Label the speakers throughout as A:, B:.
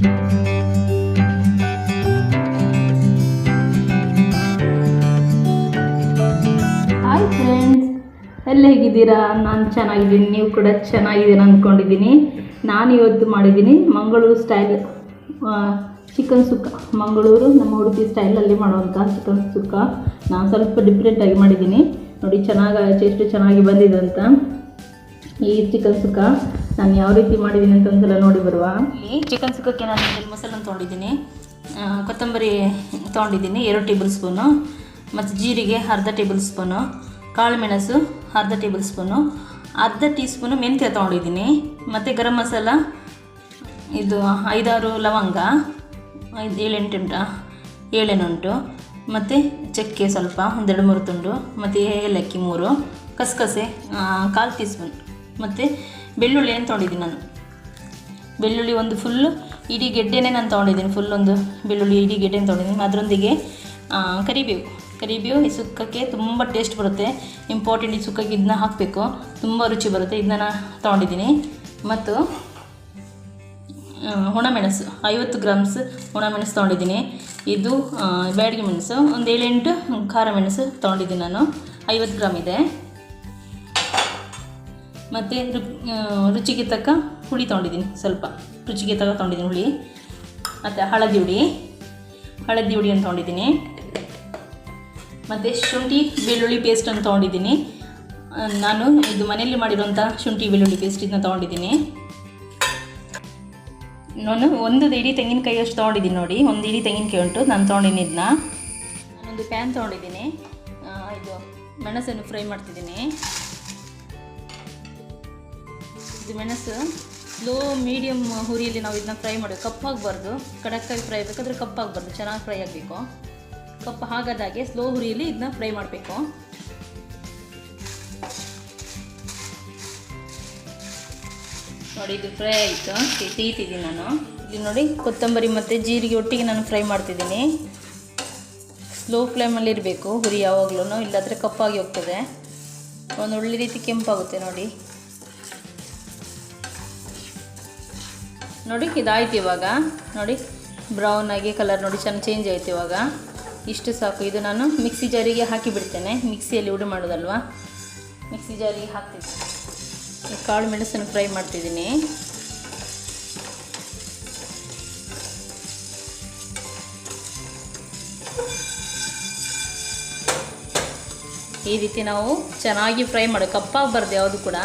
A: Hi friends, ಎಲ್ಲ ಹೇಗಿದ್ದೀರಾ? ನಾನು ಚೆನ್ನಾಗಿದ್ದೀನಿ, ನೀವು ಕೂಡ ಚೆನ್ನಾಗಿದ್ದೀರಾ ಅಂದ್ಕೊಂಡಿದ್ದೀನಿ. ನಾನು ಇವತ್ತು ಮಾಡಿದ್ದೀನಿ ಮಂಗಳೂರು ಸ್ಟೈಲ್ ಚಿಕನ್ ಸುಕ್ಕ. ಮಂಗಳೂರು ನಮ್ಮ ಉಡುಪಿ ಸ್ಟೈಲಲ್ಲಿ ಮಾಡುವಂಥ ಚಿಕನ್ ಸುಕ್ಕ ನಾನು ಸ್ವಲ್ಪ ಡಿಫ್ರೆಂಟಾಗಿ ಮಾಡಿದ್ದೀನಿ. ನೋಡಿ ಎಷ್ಟು ಚೆನ್ನಾಗಿ ಬಂದಿದೆ ಅಂತ. ಈ ಚಿಕನ್ ಸುಕ್ಕ ನಾನು ಯಾವ ರೀತಿ ಮಾಡಿದ್ದೀನಿ ಅಂತ ಒಂದ್ಸಲ ನೋಡಿ ಬರುವ. ಈ ಚಿಕನ್ ಸುಕ್ಕಕ್ಕೆ ನಾನು ಮಸಾಲ ತೊಗೊಂಡಿದ್ದೀನಿ. ಕೊತ್ತಂಬರಿ ತೊಗೊಂಡಿದ್ದೀನಿ 2 ಟೇಬಲ್ ಸ್ಪೂನು, ಮತ್ತು ಜೀರಿಗೆ ಅರ್ಧ ಟೇಬಲ್ ಸ್ಪೂನು, ಕಾಳು ಮೆಣಸು ಅರ್ಧ ಟೇಬಲ್ ಸ್ಪೂನು, ಅರ್ಧ ಟೀ ಸ್ಪೂನು ಮೆಂತ್ಯ ತೊಗೊಂಡಿದ್ದೀನಿ, ಮತ್ತು ಗರಂ ಮಸಾಲ ಇದು 5-6 ಲವಂಗ, 7-8 ಉಂಟು, ಮತ್ತು ಚಕ್ಕೆ ಸ್ವಲ್ಪ 1-2-3 ತುಂಡು, ಮತ್ತು ಏಲಕ್ಕಿ 3, ಕಸಕಸೆ 1/4 ಟೀ ಸ್ಪೂನ್, ಮತ್ತು ಬೆಳ್ಳುಳ್ಳಿ ಏನು ತೊಗೊಂಡಿದ್ದೀನಿ ನಾನು. ಬೆಳ್ಳುಳ್ಳಿ ಒಂದು ಫುಲ್ಲು ಇಡೀ ಗೆಡ್ಡೆನೇ ನಾನು ತೊಗೊಂಡಿದ್ದೀನಿ. ಫುಲ್ ಒಂದು ಬೆಳ್ಳುಳ್ಳಿ ಇಡೀ ಗೆಡ್ಡೆನ ತೊಗೊಂಡಿದ್ದೀನಿ. ಅದರೊಂದಿಗೆ ಕರಿಬೇವು ಈ ಸುಕ್ಕಕ್ಕೆ ತುಂಬ ಟೇಸ್ಟ್ ಬರುತ್ತೆ. ಇಂಪಾರ್ಟೆಂಟ್, ಈ ಸುಕ್ಕಕ್ಕೆ ಇದನ್ನ ಹಾಕಬೇಕು, ತುಂಬ ರುಚಿ ಬರುತ್ತೆ. ಇದನ್ನ ತೊಗೊಂಡಿದ್ದೀನಿ. ಮತ್ತು ಒಣಮೆಣಸು 50 ಗ್ರಾಮ್ಸ್ ಒಣಮೆಣಸು ತೊಗೊಂಡಿದ್ದೀನಿ. ಇದು ಬ್ಯಾಡಗಿ ಮೆಣಸು ಒಂದು 7-8 ಖಾರ ಮೆಣಸು ತೊಗೊಂಡಿದ್ದೀನಿ ನಾನು. 50 ಗ್ರಾಮ್ ಇದೆ. ಮತ್ತು ರುಚಿಗೆ ತಕ್ಕ ಹುಳಿ ತೊಗೊಂಡಿದ್ದೀನಿ, ಸ್ವಲ್ಪ ರುಚಿಗೆ ತಕ್ಕ ತೊಗೊಂಡಿದ್ದೀನಿ ಹುಳಿ. ಮತ್ತು ಹಳದಿ ಹುಡಿ ಅಂತ ತೊಗೊಂಡಿದ್ದೀನಿ. ಮತ್ತು ಶುಂಠಿ ಬೆಳ್ಳುಳ್ಳಿ ಪೇಸ್ಟನ್ನು ತೊಗೊಂಡಿದ್ದೀನಿ. ನಾನು ಇದು ಮನೆಯಲ್ಲಿ ಮಾಡಿರುವಂಥ ಶುಂಠಿ ಬೆಳ್ಳುಳ್ಳಿ ಪೇಸ್ಟ್ ಇದನ್ನ ತೊಗೊಂಡಿದ್ದೀನಿ. ನಾನು 1 ಇಡೀ ತೆಂಗಿನಕಾಯಿ ಅಷ್ಟು ತೊಗೊಂಡಿದ್ದೀನಿ. ನೋಡಿ, 1 ಇಡೀ ತೆಂಗಿನಕಾಯಿ ಉಂಟು, ನಾನು ತೊಗೊಂಡಿದ್ದೀನಿ. ಇದನ್ನ ನಾನೊಂದು ಪ್ಯಾನ್ ತೊಗೊಂಡಿದ್ದೀನಿ. ಇದು ಮೆಣಸನ್ನು ಫ್ರೈ ಮಾಡ್ತಿದ್ದೀನಿ. ಇದು ಮೆಣಸು ಸ್ಲೋ ಮೀಡಿಯಮ್ ಹುರಿಯಲ್ಲಿ ನಾವು ಇದನ್ನ ಫ್ರೈ ಮಾಡಬೇಕು. ಕಪ್ಪಾಗಬಾರ್ದು, ಕಡಕ್ಕಾಗಿ ಫ್ರೈ ಆಗಬೇಕಾದ್ರೆ ಕಪ್ಪಾಗಬಾರ್ದು, ಚೆನ್ನಾಗಿ ಫ್ರೈ ಆಗಬೇಕು. ಕಪ್ಪು ಹಾಗಾದಾಗೆ ಸ್ಲೋ ಹುರಿಯಲ್ಲಿ ಇದನ್ನ ಫ್ರೈ ಮಾಡಬೇಕು. ನೋಡಿ, ಇದು ಫ್ರೈ ಆಯಿತು, ತೆಗಿತಿದ್ದೀನಿ ನಾನು. ಇಲ್ಲಿ ನೋಡಿ, ಕೊತ್ತಂಬರಿ ಮತ್ತು ಜೀರಿಗೆ ಒಟ್ಟಿಗೆ ನಾನು ಫ್ರೈ ಮಾಡ್ತಿದ್ದೀನಿ. ಸ್ಲೋ ಫ್ಲೇಮಲ್ಲಿ ಇರಬೇಕು ಹುರಿ ಯಾವಾಗಲೂ, ಇಲ್ಲಾಂದರೆ ಕಪ್ಪಾಗಿ ಹೋಗ್ತದೆ. ಒಂದು ಒಳ್ಳೆ ರೀತಿ ಕೆಂಪಾಗುತ್ತೆ. ನೋಡಿ ಇದಾಯ್ತು. ಇವಾಗ ನೋಡಿ ಬ್ರೌನ್ ಆಗಿ ಕಲರ್ ನೋಡಿ ಚೆನ್ನಾಗಿ ಚೇಂಜ್ ಆಯಿತು. ಇವಾಗ ಇಷ್ಟು ಸಾಕು. ಇದು ನಾನು ಮಿಕ್ಸಿ ಜಾರಿಗೆ ಹಾಕಿ ಬಿಡ್ತೇನೆ. ಮಿಕ್ಸಿಯಲ್ಲಿ ಉಡಿ ಮಾಡೋದಲ್ವಾ, ಮಿಕ್ಸಿ ಜಾರಿಗೆ ಹಾಕ್ತಿದ್ದೀನಿ. ಕಾಳು ಮೆಣಸನ್ನು ಫ್ರೈ ಮಾಡ್ತಿದ್ದೀನಿ. ಈ ರೀತಿ ನಾವು ಚೆನ್ನಾಗಿ ಫ್ರೈ ಮಾಡಿ, ಕಪ್ಪಾಗಬಾರ್ದು ಯಾವುದು ಕೂಡ,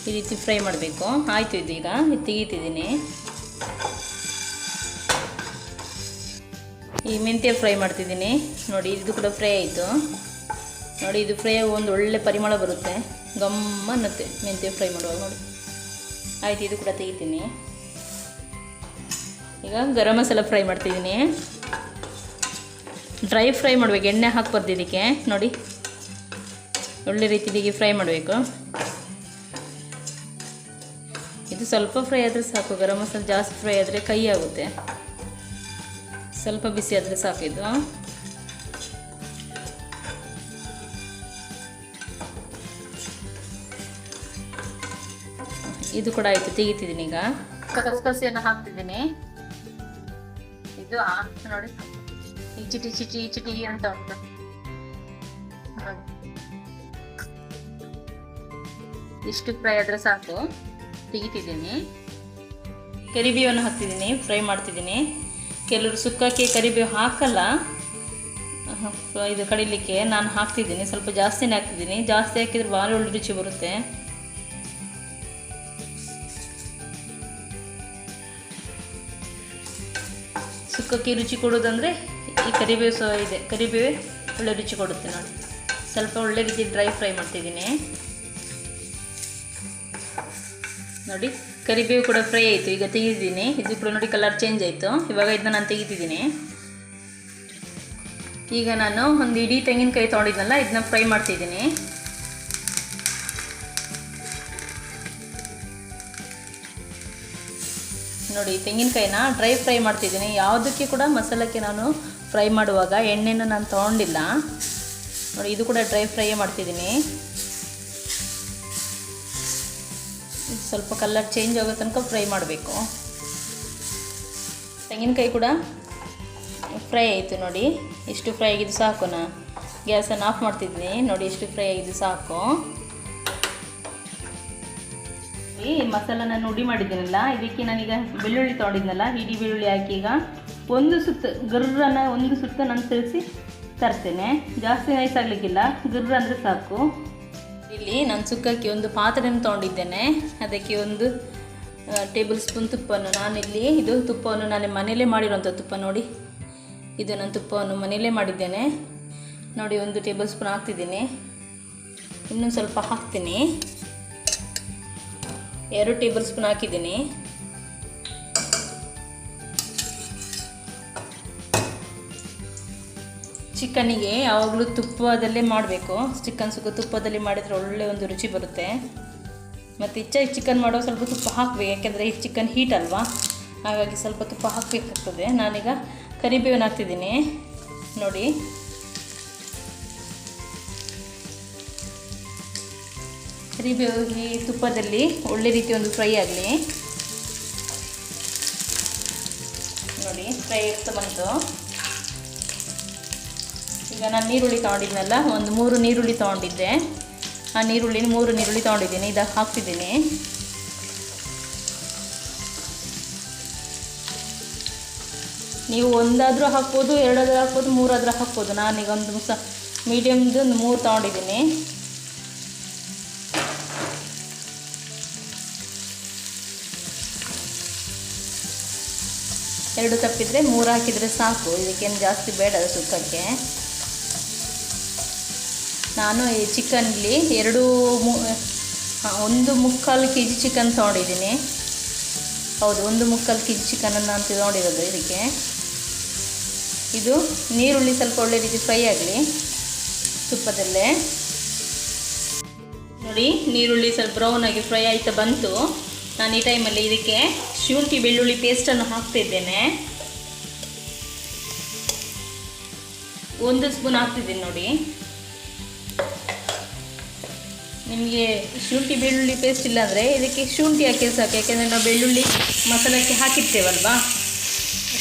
A: ಈ ರೀತಿ ಫ್ರೈ ಮಾಡಬೇಕು. ಆಯಿತು, ಇದು ಈಗ ತೆಗಿತಿದ್ದೀನಿ. ಈ ಮೆಂತ್ಯ ಫ್ರೈ ಮಾಡ್ತಿದ್ದೀನಿ. ನೋಡಿ, ಇದು ಕೂಡ ಫ್ರೈ ಆಯಿತು. ನೋಡಿ, ಇದು ಫ್ರೈ ಒಂದು ಒಳ್ಳೆ ಪರಿಮಳ ಬರುತ್ತೆ, ಗಮ್ಮ ಅನ್ನುತ್ತೆ ಮೆಂತ್ಯ ಫ್ರೈ ಮಾಡುವಾಗ. ನೋಡಿ ಆಯಿತು, ಇದು ಕೂಡ ತೆಗಿತೀನಿ. ಈಗ ಗರಂ ಮಸಾಲ ಫ್ರೈ ಮಾಡ್ತಿದ್ದೀನಿ. ಡ್ರೈ ಫ್ರೈ ಮಾಡಬೇಕು, ಎಣ್ಣೆ ಹಾಕಬಾರ್ದು ಇದಕ್ಕೆ. ನೋಡಿ, ಒಳ್ಳೆ ರೀತಿಗೆ ಫ್ರೈ ಮಾಡಬೇಕು. ಇದು ಸ್ವಲ್ಪ ಫ್ರೈ ಆದರೆ ಸಾಕು. ಗರಂ ಮಸಾಲ ಜಾಸ್ತಿ ಫ್ರೈ ಆದರೆ ಕೈ ಆಗುತ್ತೆ. ಸ್ವಲ್ಪ ಬಿಸಿ ಆದರೆ ಸಾಕು. ಇದು ಕೂಡ ಆಯಿತು, ತೆಗಿತಿದ್ದೀನಿ. ಈಗ ಕಸಕಸೆಯನ್ನು ಹಾಕ್ತಿದ್ದೀನಿ. ಇದು ನೋಡಿ, ಈ ಚಿಟಿ ಅಂತ ಉಂಟು. ಇಷ್ಟು ಫ್ರೈ ಆದರೆ ಸಾಕು, ತೆಗಿತಿದ್ದೀನಿ. ಕರಿಬೇವನ್ನು ಹಾಕ್ತಿದ್ದೀನಿ, ಫ್ರೈ ಮಾಡ್ತಿದ್ದೀನಿ. ಕೆಲವರು ಸುಕ್ಕಕ್ಕೆ ಕರಿಬೇವು ಹಾಕಲ್ಲ, ಇದು ಕಡಿಲಿಕ್ಕೆ. ನಾನು ಹಾಕ್ತಿದ್ದೀನಿ, ಸ್ವಲ್ಪ ಜಾಸ್ತಿನೇ ಹಾಕ್ತಿದ್ದೀನಿ. ಜಾಸ್ತಿ ಹಾಕಿದ್ರೆ ಭಾಳ ಒಳ್ಳೆ ರುಚಿ ಬರುತ್ತೆ. ಸುಕ್ಕಕ್ಕೆ ರುಚಿ ಕೊಡೋದಂದರೆ ಈ ಕರಿಬೇವು ಇದೆ, ಕರಿಬೇವು ಒಳ್ಳೆ ರುಚಿ ಕೊಡುತ್ತೆ. ನೋಡಿ, ಸ್ವಲ್ಪ ಒಳ್ಳೆ ರೀತಿ ಡ್ರೈ ಫ್ರೈ ಮಾಡ್ತಿದ್ದೀನಿ. ನೋಡಿ, ಕರಿಬೇವು ಕೂಡ ಫ್ರೈ ಆಯಿತು. ಈಗ ತೆಗಿದ್ದೀನಿ. ಇದು ಕೂಡ ನೋಡಿ ಕಲರ್ ಚೇಂಜ್ ಆಯಿತು. ಇವಾಗ ಇದನ್ನ ನಾನು ತೆಗಿತಿದ್ದೀನಿ. ಈಗ ನಾನು ಒಂದು ಇಡೀ ತೆಂಗಿನಕಾಯಿ ತೊಗೊಂಡಿದ್ನಲ್ಲ, ಇದನ್ನ ಫ್ರೈ ಮಾಡ್ತಿದ್ದೀನಿ. ನೋಡಿ, ತೆಂಗಿನಕಾಯಿನ ಡ್ರೈ ಫ್ರೈ ಮಾಡ್ತಿದ್ದೀನಿ. ಯಾವುದಕ್ಕೆ ಕೂಡ ಮಸಾಲಕ್ಕೆ ನಾನು ಫ್ರೈ ಮಾಡುವಾಗ ಎಣ್ಣೆನ ನಾನು ತೊಗೊಂಡಿಲ್ಲ. ನೋಡಿ, ಇದು ಕೂಡ ಡ್ರೈ ಫ್ರೈ ಮಾಡ್ತಿದ್ದೀನಿ. ಸ್ವಲ್ಪ ಕಲರ್ ಚೇಂಜ್ ಆಗೋ ತನಕ ಫ್ರೈ ಮಾಡಬೇಕು. ತೆಂಗಿನಕಾಯಿ ಕೂಡ ಫ್ರೈ ಆಯಿತು ನೋಡಿ. ಇಷ್ಟು ಫ್ರೈ ಆಗಿದ್ದು ಸಾಕು. ಗ್ಯಾಸನ್ನು ಆಫ್ ಮಾಡ್ತಿದ್ದೀನಿ ನೋಡಿ. ಇಷ್ಟು ಫ್ರೈ ಆಗಿದ್ದು ಸಾಕು. ಈ ಮಸಾಲ ನಾನು ಹುಡಿ ಮಾಡಿದ್ದೀನಲ್ಲ, ಇದಕ್ಕೆ ನಾನೀಗ ಬೆಳ್ಳುಳ್ಳಿ ತೊಗೊಂಡಿದ್ನಲ್ಲ, ಇಡೀ ಬೆಳ್ಳುಳ್ಳಿ ಹಾಕಿ ಈಗ ಒಂದು ಸುತ್ತು ನಾನು ತಿಳಿಸಿ ತರ್ತೇನೆ. ಜಾಸ್ತಿ ನೈಸ್ ಆಗಲಿಕ್ಕಿಲ್ಲ, ಗರ್ರ ಅಂದರೆ ಸಾಕು. ಇಲ್ಲಿ ನಾನು ಸುಕ್ಕಕ್ಕೆ ಒಂದು ಪಾತ್ರೆಯನ್ನು ತೊಗೊಂಡಿದ್ದೇನೆ. ಅದಕ್ಕೆ 1 ಟೇಬಲ್ ಸ್ಪೂನ್ ತುಪ್ಪವನ್ನು ನಾನಿಲ್ಲಿ, ಇದು ತುಪ್ಪವನ್ನು ನಾನು ಮನೆಯಲ್ಲೇ ಮಾಡಿರೋಂಥ ತುಪ್ಪ ನೋಡಿ. ಇದು ನಾನು ತುಪ್ಪವನ್ನು ಮನೆಯಲ್ಲೇ ಮಾಡಿದ್ದೇನೆ ನೋಡಿ. 1 ಟೇಬಲ್ ಸ್ಪೂನ್ ಹಾಕ್ತಿದ್ದೀನಿ. ಇನ್ನೂ ಸ್ವಲ್ಪ ಹಾಕ್ತೀನಿ. 2 ಟೇಬಲ್ ಸ್ಪೂನ್ ಹಾಕಿದ್ದೀನಿ. ಚಿಕನ್ನಿಗೆ ಯಾವಾಗಲೂ ತುಪ್ಪದಲ್ಲೇ ಮಾಡಬೇಕು. ಚಿಕನ್ ಸುಕ್ಕ ತುಪ್ಪದಲ್ಲಿ ಮಾಡಿದರೆ ಒಳ್ಳೆ ಒಂದು ರುಚಿ ಬರುತ್ತೆ. ಮತ್ತು ಹೆಚ್ಚಾಗಿ ಚಿಕನ್ ಮಾಡೋ ಸ್ವಲ್ಪ ತುಪ್ಪ ಹಾಕಬೇಕು, ಯಾಕೆಂದರೆ ಈ ಚಿಕನ್ ಹೀಟ್ ಅಲ್ವಾ, ಹಾಗಾಗಿ ಸ್ವಲ್ಪ ತುಪ್ಪ ಹಾಕಬೇಕಾಗ್ತದೆ. ನಾನೀಗ ಕರಿಬೇವನ್ನು ಹಾಕ್ತಿದ್ದೀನಿ ನೋಡಿ. ಕರಿಬೇವು ಈ ತುಪ್ಪದಲ್ಲಿ ಒಳ್ಳೆ ರೀತಿ ಒಂದು ಫ್ರೈ ಆಗಲಿ ನೋಡಿ. ಫ್ರೈ ಆಗ್ತಾ ಬಂತು. ಈಗ ನಾನು ನೀರುಳ್ಳಿ ತೊಗೊಂಡಿದ್ನಲ್ಲ, ಒಂದು 3 ನೀರುಳ್ಳಿ ತೊಗೊಂಡಿದ್ದೆ. ಆ 3 ನೀರುಳ್ಳಿ ತೊಗೊಂಡಿದ್ದೀನಿ. ಇದಕ್ಕೆ ಹಾಕ್ತಿದ್ದೀನಿ. ನೀವು 1 ಆದರೂ ಹಾಕ್ಬೋದು, 2 ಆದರೂ ಹಾಕ್ಬೋದು, 3 ಆದರೂ ಹಾಕ್ಬೋದು. ನಾನೀಗ ಒಂದು ಮೀಡಿಯಮ್ದು 3 ತೊಗೊಂಡಿದ್ದೀನಿ. ಎರಡು ತಪ್ಪಿದರೆ 3 ಹಾಕಿದರೆ ಸಾಕು. ಇದಕ್ಕೇನು ಜಾಸ್ತಿ ಬೇಡ ಸುಕ್ಕಕ್ಕೆ. ನಾನು ಈ ಚಿಕನ್ಲಿ 1.25 kg ಚಿಕನ್ ತೊಗೊಂಡಿದ್ದೀನಿ. ಹೌದು, 1.25 kg ಚಿಕನನ್ನು ನಾನು ತೊಗೊಂಡಿರೋದು ಇದಕ್ಕೆ. ಇದು ನೀರುಳ್ಳಿ ಸ್ವಲ್ಪ ಒಳ್ಳೆ ರೀತಿ ಫ್ರೈ ಆಗಲಿ ತುಪ್ಪದಲ್ಲೇ ನೋಡಿ. ನೀರುಳ್ಳಿ ಸ್ವಲ್ಪ ಬ್ರೌನ್ ಆಗಿ ಫ್ರೈ ಆಯ್ತಾ ಬಂತು. ನಾನು ಈ ಟೈಮಲ್ಲಿ ಇದಕ್ಕೆ ಶುಂಠಿ ಬೆಳ್ಳುಳ್ಳಿ ಪೇಸ್ಟನ್ನು ಹಾಕ್ತಿದ್ದೇನೆ. 1 ಸ್ಪೂನ್ ಹಾಕ್ತಿದ್ದೀನಿ ನೋಡಿ. ನಿಮಗೆ ಶುಂಠಿ ಬೆಳ್ಳುಳ್ಳಿ ಪೇಸ್ಟ್ ಇಲ್ಲಾಂದರೆ ಇದಕ್ಕೆ ಶುಂಠಿ ಹಾಕಿ ಸಾಕು, ಯಾಕೆಂದರೆ ನಾವು ಬೆಳ್ಳುಳ್ಳಿ ಮಸಾಲಕ್ಕೆ ಹಾಕಿರ್ತೇವಲ್ವಾ,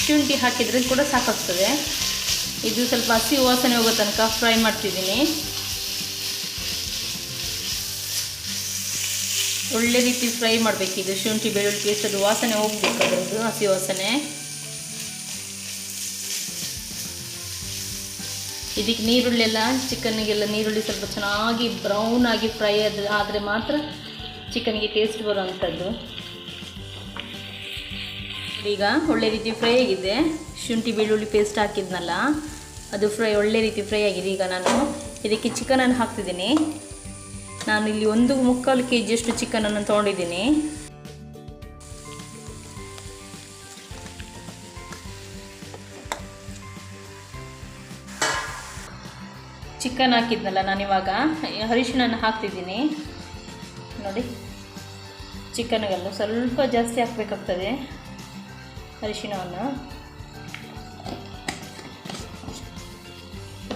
A: ಶುಂಠಿ ಹಾಕಿದರೆ ಕೂಡ ಸಾಕಾಗ್ತದೆ. ಇದು ಸ್ವಲ್ಪ ಹಸಿ ವಾಸನೆ ಹೋಗೋ ತನಕ ಫ್ರೈ ಮಾಡ್ತಿದ್ದೀನಿ. ಒಳ್ಳೆ ರೀತಿ ಫ್ರೈ ಮಾಡಬೇಕು. ಇದು ಶುಂಠಿ ಬೆಳ್ಳುಳ್ಳಿ ಪೇಸ್ಟ್ ಅದು ವಾಸನೆ ಹೋಗಬೇಕು, ಅದರದ್ದು ಹಸಿ ವಾಸನೆ. ಇದಕ್ಕೆ ನೀರುಳ್ಳಿ ಚಿಕನ್ನಿಗೆಲ್ಲ ನೀರುಳ್ಳಿ ಸ್ವಲ್ಪ ಚೆನ್ನಾಗಿ ಬ್ರೌನ್ ಆಗಿ ಫ್ರೈ ಆದರೆ ಮಾತ್ರ ಚಿಕನ್ಗೆ ಟೇಸ್ಟ್ ಬರೋವಂಥದ್ದು. ಈಗ ಒಳ್ಳೆ ರೀತಿ ಫ್ರೈ ಆಗಿದೆ. ಶುಂಠಿ ಬೆಳ್ಳುಳ್ಳಿ ಪೇಸ್ಟ್ ಹಾಕಿದ್ನಲ್ಲ, ಅದು ಒಳ್ಳೆ ರೀತಿ ಫ್ರೈ ಆಗಿದೆ. ಈಗ ನಾನು ಇದಕ್ಕೆ ಚಿಕನನ್ನು ಹಾಕ್ತಿದ್ದೀನಿ. ನಾನು ಇಲ್ಲಿ 1.25 kg ಚಿಕನನ್ನು ತೊಗೊಂಡಿದ್ದೀನಿ. ಚಿಕನ್ ಹಾಕಿದ್ನಲ್ಲ, ನಾನಿವಾಗ ಅರಿಶಿಣನ ಹಾಕ್ತಿದ್ದೀನಿ ನೋಡಿ. ಚಿಕನ್ಗೆಲ್ಲ ಸ್ವಲ್ಪ ಜಾಸ್ತಿ ಹಾಕಬೇಕಾಗ್ತದೆ ಅರಿಶಿಣವನ್ನು.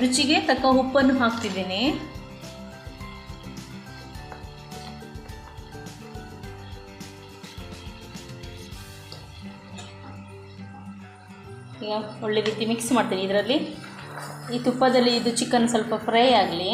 A: ರುಚಿಗೆ ತಕ್ಕ ಉಪ್ಪನ್ನು ಹಾಕ್ತಿದ್ದೀನಿ. ಈಗ ಒಳ್ಳೆ ರೀತಿ ಮಿಕ್ಸ್ ಮಾಡ್ತೀನಿ. ಇದರಲ್ಲಿ ಈ ತುಪ್ಪದಲ್ಲಿ ಇದು ಚಿಕನ್ ಸ್ವಲ್ಪ ಫ್ರೈ ಆಗಲಿ.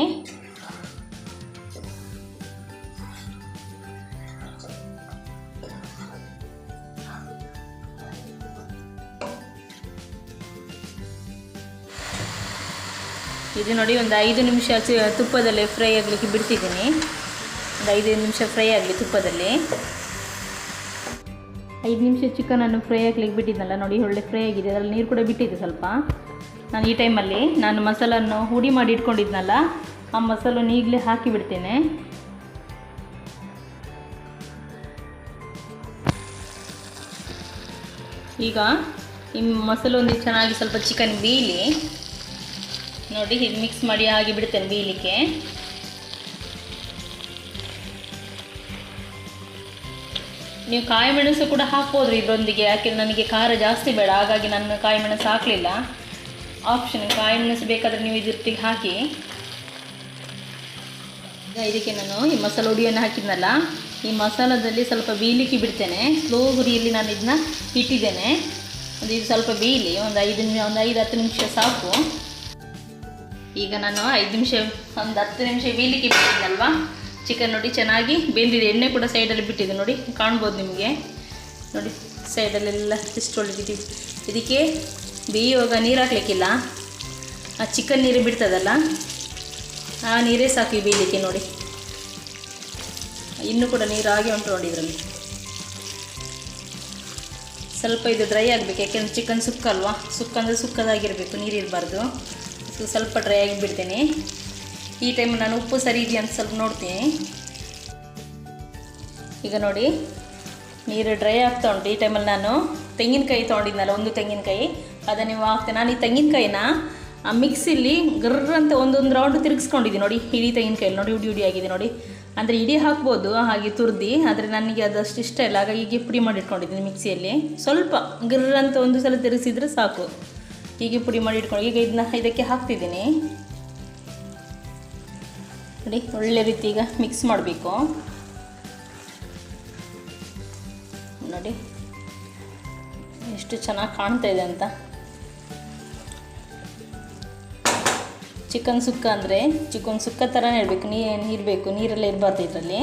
A: ಇದು ನೋಡಿ, ಒಂದು 5 ನಿಮಿಷ ತುಪ್ಪದಲ್ಲೇ ಫ್ರೈ ಆಗಲಿಕ್ಕೆ ಬಿಡ್ತಿದ್ದೀನಿ. ಒಂದು 5 ನಿಮಿಷ ಫ್ರೈ ಆಗಲಿ ತುಪ್ಪದಲ್ಲಿ. 5 ನಿಮಿಷ ಚಿಕನನ್ನು ಫ್ರೈ ಆಗ್ಲಿಕ್ಕೆ ಬಿಟ್ಟಿದ್ನಲ್ಲ ನೋಡಿ, ಒಳ್ಳೆ ಫ್ರೈ ಆಗಿದೆ. ಅದರಲ್ಲಿ ನೀರು ಕೂಡ ಬಿಟ್ಟಿದೆ ಸ್ವಲ್ಪ. ನಾನು ಈ ಟೈಮಲ್ಲಿ ಮಸಾಲನ್ನು ಹುಡಿ ಮಾಡಿ ಇಟ್ಕೊಂಡಿದ್ನಲ್ಲ, ಆ ಮಸಾಲನ್ನು ಈಗಲೇ ಹಾಕಿಬಿಡ್ತೇನೆ. ಈಗ ಈ ಮಸಾಲೆ ಒಂದು ಚೆನ್ನಾಗಿ ಸ್ವಲ್ಪ ಚಿಕನ್ ಬೇಯಲಿ ನೋಡಿ. ಹೀಗೆ ಮಿಕ್ಸ್ ಮಾಡಿ ಹಾಗೆ ಬಿಡ್ತೇನೆ ಬೇಯಲಿಕ್ಕೆ. ನೀವು ಕಾಯಿ ಮೆಣಸು ಕೂಡ ಹಾಕ್ಬೋದು ಇದರೊಂದಿಗೆ, ಯಾಕೆಂದರೆ ನನಗೆ ಖಾರ ಜಾಸ್ತಿ ಬೇಡ, ಹಾಗಾಗಿ ನಾನು ಕಾಯಿ ಮೆಣಸು ಹಾಕಲಿಲ್ಲ. ಆಪ್ಷನ್, ಕಾಯಿ ಮೆಣಸು ಬೇಕಾದರೆ ನೀವು ಇದರೊಟ್ಟಿಗೆ ಹಾಕಿ. ಈಗ ಇದಕ್ಕೆ ನಾನು ಈ ಮಸಾಲೆ ಹುಡಿಯನ್ನು ಹಾಕಿದ್ನಲ್ಲ, ಈ ಮಸಾಲದಲ್ಲಿ ಸ್ವಲ್ಪ ಬೇಯಲಿಕ್ಕೆ ಬಿಡ್ತೇನೆ. ಸ್ಲೋ ಹುರಿಯಲ್ಲಿ ನಾನು ಇದನ್ನ ಇಟ್ಟಿದ್ದೇನೆ. ಇದು ಸ್ವಲ್ಪ ಬೇಯಲಿ, ಒಂದು 5-10 ನಿಮಿಷ ಸಾಕು. ಈಗ ನಾನು 5 ನಿಮಿಷ, ಒಂದು 10 ನಿಮಿಷ ಬೇಯಲಿಕ್ಕೆ ಬಿಟ್ಟಿದ್ದಲ್ವಾ. ಚಿಕನ್ ನೋಡಿ ಚೆನ್ನಾಗಿ ಬೆಂದಿದೆ. ಎಣ್ಣೆ ಕೂಡ ಸೈಡಲ್ಲಿ ಬಿಟ್ಟಿದೆ ನೋಡಿ, ಕಾಣ್ಬೋದು ನಿಮಗೆ. ನೋಡಿ ಸೈಡಲ್ಲೆಲ್ಲ ಎಷ್ಟು ಒಳ್ಳೆದಿದೆ. ಇದಕ್ಕೆ ಬೇಯುವಾಗ ನೀರು ಹಾಕಲಿಕ್ಕಿಲ್ಲ, ಆ ಚಿಕನ್ ನೀರು ಬಿಡ್ತದಲ್ಲ ಆ ನೀರೇ ಸಾಕು ಬೇಯಲಿಕ್ಕೆ. ನೋಡಿ ಇನ್ನೂ ಕೂಡ ನೀರು ಹಾಗೆ ಉಂಟು ನೋಡಿ. ಇದರಲ್ಲಿ ಸ್ವಲ್ಪ ಇದು ಡ್ರೈ ಆಗಬೇಕು, ಯಾಕೆಂದರೆ ಚಿಕನ್ ಸುಕ್ಕ ಅಲ್ವಾ. ಸುಕ್ಕ ಅಂದರೆ ಸುಕ್ಕದಾಗಿರಬೇಕು, ನೀರಿರಬಾರ್ದು. ಸ್ವಲ್ಪ ಡ್ರೈ ಆಗಿ ಬಿಡ್ತೇನೆ. ಈ ಟೈಮ್ ನಾನು ಉಪ್ಪು ಸರಿ ಇದೆಯಾ ಅಂತ ಸ್ವಲ್ಪ ನೋಡ್ತೀನಿ. ಈಗ ನೋಡಿ ನೀರು ಡ್ರೈ ಆಗ್ತಾ ಉಂಟು. ಈ ಟೈಮಲ್ಲಿ ನಾನು ತೆಂಗಿನಕಾಯಿ ತೊಗೊಂಡಿದ್ನಲ್ಲ, ಒಂದು ತೆಂಗಿನಕಾಯಿ ಅದನ್ನು ನೀವು ಹಾಕ್ತೇನೆ. ನಾನು ಈ ತೆಂಗಿನಕಾಯಿನ ಆ ಮಿಕ್ಸಿಲಿ ಗರ್ರ ಅಂತ ಒಂದೊಂದು ರೌಂಡ್ ತಿರುಗಿಸ್ಕೊಂಡಿದ್ದೀನಿ ನೋಡಿ. ಇಡೀ ತೆಂಗಿನಕಾಯಿ ನೋಡಿ ಉಡಿ ಆಗಿದೆ ನೋಡಿ. ಅಂದರೆ ಇಡೀ ಹಾಕ್ಬೋದು ಹಾಗೆ ತುರ್ದು, ಆದರೆ ನನಗೆ ಅದಷ್ಟು ಇಷ್ಟ ಇಲ್ಲ. ಹಾಗಾಗಿ ಹೀಗೆ ಪುಡಿ ಮಾಡಿ ಇಟ್ಕೊಂಡಿದ್ದೀನಿ ಮಿಕ್ಸಿಯಲ್ಲಿ. ಸ್ವಲ್ಪ ಗರ್ರ ಅಂತ ಒಂದು ಸಲ ತಿರುಗಿಸಿದ್ರೆ ಸಾಕು. ಹೀಗೆ ಪುಡಿ ಮಾಡಿ ಇಟ್ಕೊಂಡು ಈಗ ಇದಕ್ಕೆ ಹಾಕ್ತಿದ್ದೀನಿ ನೋಡಿ. ಒಳ್ಳೆ ರೀತಿ ಈಗ ಮಿಕ್ಸ್ ಮಾಡಬೇಕು ನೋಡಿ, ಎಷ್ಟು ಚೆನ್ನಾಗಿ ಕಾಣ್ತಾ ಇದೆ ಅಂತ. ಚಿಕನ್ ಸುಕ್ಕ ಅಂದರೆ ಚಿಕನ್ ಸುಕ್ಕ ಥರನೇ ಇರಬೇಕು, ಇರಬೇಕು, ನೀರೆಲ್ಲ ಇರಬಾರ್ದು. ಇದರಲ್ಲಿ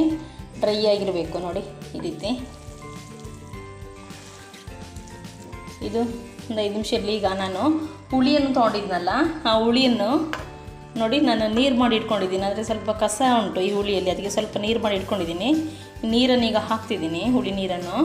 A: ಡ್ರೈ ಆಗಿರಬೇಕು ನೋಡಿ ಈ ರೀತಿ. ಇದು ಒಂದು 5 ನಿಮಿಷದಲ್ಲಿ ಈಗ ನಾನು ಹುಳಿಯನ್ನು ತೊಗೊಂಡಿದ್ನಲ್ಲ, ಆ ಹುಳಿಯನ್ನು ನೋಡಿ ನಾನು ನೀರು ಮಾಡಿ ಇಟ್ಕೊಂಡಿದ್ದೀನಿ. ಅಂದರೆ ಸ್ವಲ್ಪ ಕಸ ಉಂಟು ಈ ಹುಳಿಯಲ್ಲಿ, ಅದಕ್ಕೆ ಸ್ವಲ್ಪ ನೀರು ಮಾಡಿ ಇಟ್ಕೊಂಡಿದ್ದೀನಿ. ನೀರನ್ನು ಈಗ ಹಾಕ್ತಿದ್ದೀನಿ, ಹುಳಿ ನೀರನ್ನು.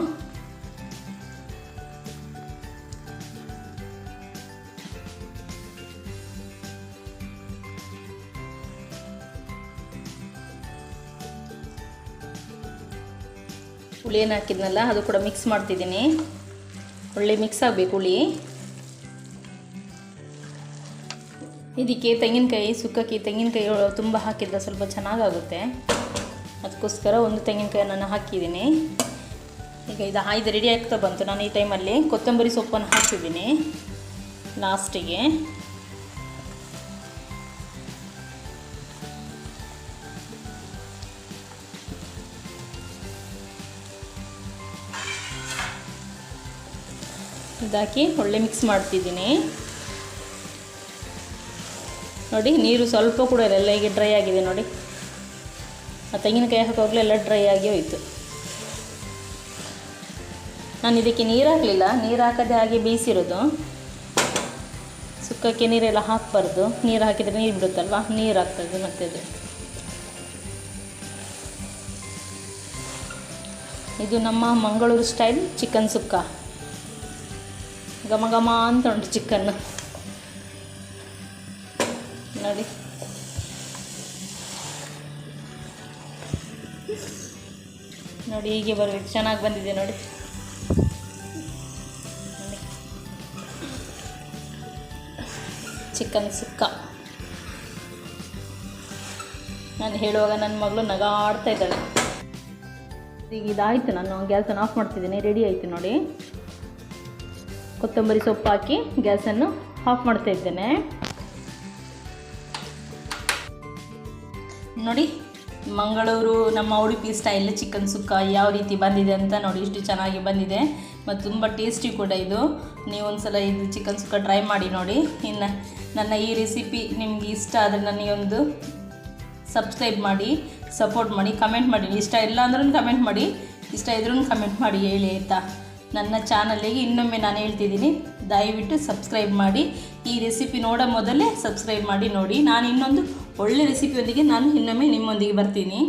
A: ಹುಳಿ ಏನು ಹಾಕಿದ್ನಲ್ಲ ಅದು ಕೂಡ ಮಿಕ್ಸ್ ಮಾಡ್ತಿದ್ದೀನಿ. ಒಳ್ಳೆ ಮಿಕ್ಸ್ ಆಗಬೇಕು ಹುಳಿ. ಇದಕ್ಕೆ ತೆಂಗಿನಕಾಯಿ ಸುಕ್ಕಕ್ಕೆ ತೆಂಗಿನಕಾಯಿ ತುಂಬ ಹಾಕಿದ್ರೆ ಸ್ವಲ್ಪ ಚೆನ್ನಾಗಾಗುತ್ತೆ, ಅದಕ್ಕೋಸ್ಕರ ಒಂದು ತೆಂಗಿನಕಾಯಿ ನಾನು ಹಾಕಿದ್ದೀನಿ. ಈಗ ಇದು ರೆಡಿ ಆಗ್ತಾ ಬಂತು. ನಾನು ಈ ಟೈಮಲ್ಲಿ ಕೊತ್ತಂಬರಿ ಸೊಪ್ಪನ್ನು ಹಾಕ್ತಿದ್ದೀನಿ ಲಾಸ್ಟಿಗೆ. ಇದಾಕಿ ಒಳ್ಳೆ ಮಿಕ್ಸ್ ಮಾಡ್ತಿದ್ದೀನಿ ನೋಡಿ. ನೀರು ಸ್ವಲ್ಪ ಕೂಡ ಇಲ್ಲ, ಈಗ ಡ್ರೈ ಆಗಿದೆ ನೋಡಿ. ಆ ತೆಂಗಿನಕಾಯಿ ಹಾಕೋವಾಗಲೇ ಎಲ್ಲ ಡ್ರೈ ಆಗಿ ಹೋಯಿತು. ನಾನು ಇದಕ್ಕೆ ನೀರು ಹಾಕಲಿಲ್ಲ, ನೀರು ಹಾಕದೆ ಹಾಗೆ ಬೇಯಿಸಿರೋದು. ಸುಕ್ಕಕ್ಕೆ ನೀರೆಲ್ಲ ಹಾಕಬಾರ್ದು, ನೀರು ಹಾಕಿದರೆ ನೀರು ಬಿಡುತ್ತಲ್ವ, ನೀರು ಹಾಕ್ತದೆ ಮತ್ತೆ ಅದು. ಇದು ನಮ್ಮ ಮಂಗಳೂರು ಸ್ಟೈಲ್ ಚಿಕನ್ ಸುಕ್ಕ. ಘಮ ಘಮ ಅಂತ ಉಂಟು ಚಿಕನ್ನು ನೋಡಿ. ನೋಡಿ ಹೀಗೆ ಬರಬೇಕು, ಚೆನ್ನಾಗಿ ಬಂದಿದೆ ನೋಡಿ. ಚಿಕನ್ ಸುಕ್ಕ ನಾನು ಹೇಳುವಾಗ ನನ್ನ ಮಗಳು ನಗಾಡ್ತಾ ಇದ್ದಾಳೆ. ಈಗ ಇದಾಯಿತು, ನಾನು ಗ್ಯಾಸನ್ನು ಆಫ್ ಮಾಡ್ತಿದ್ದೀನಿ. ರೆಡಿ ಆಯಿತು ನೋಡಿ. ಕೊತ್ತಂಬರಿ ಸೊಪ್ಪು ಹಾಕಿ ಗ್ಯಾಸನ್ನು ಆಫ್ ಮಾಡ್ತಾ ಇದ್ದೇನೆ ನೋಡಿ. ಮಂಗಳೂರು ನಮ್ಮ ಉಡುಪಿ ಸ್ಟೈಲ್ ಚಿಕನ್ ಸುಕ್ಕ ಯಾವ ರೀತಿ ಬಂದಿದೆ ಅಂತ ನೋಡಿ. ಇಷ್ಟು ಚೆನ್ನಾಗಿ ಬಂದಿದೆ ಮತ್ತು ತುಂಬ ಟೇಸ್ಟಿ ಕೂಡ ಇದು. ನೀವು ಒಂದು ಸಲ ಇದು ಚಿಕನ್ ಸುಕ್ಕ ಟ್ರೈ ಮಾಡಿ ನೋಡಿ. ಇನ್ನು ನನ್ನ ಈ ರೆಸಿಪಿ ನಿಮಗೆ ಇಷ್ಟ ಆದರೆ ನನಗೆ ಒಂದು ಸಬ್ಸ್ಕ್ರೈಬ್ ಮಾಡಿ, ಸಪೋರ್ಟ್ ಮಾಡಿ, ಕಮೆಂಟ್ ಮಾಡಿ. ಇಷ್ಟ ಇಲ್ಲ ಅಂದ್ರೂ ಕಮೆಂಟ್ ಮಾಡಿ, ಇಷ್ಟ ಇದ್ರೂ ಕಮೆಂಟ್ ಮಾಡಿ ಹೇಳಿ ಆಯಿತಾ. ನನ್ನ ಚಾನಲಿಗೆ ಇನ್ನೊಮ್ಮೆ ನಾನು ಹೇಳ್ತಿದ್ದೀನಿ, ದಯವಿಟ್ಟು ಸಬ್ಸ್ಕ್ರೈಬ್ ಮಾಡಿ. ಈ ರೆಸಿಪಿ ನೋಡೋ ಮೊದಲೇ ಸಬ್ಸ್ಕ್ರೈಬ್ ಮಾಡಿ ನೋಡಿ. ನಾನು ಇನ್ನೊಂದು ಒಳ್ಳೆ ರೆಸಿಪಿಯೊಂದಿಗೆ ನಾನು ಇನ್ನೊಮ್ಮೆ ನಿಮ್ಮೊಂದಿಗೆ ಬರ್ತೀನಿ.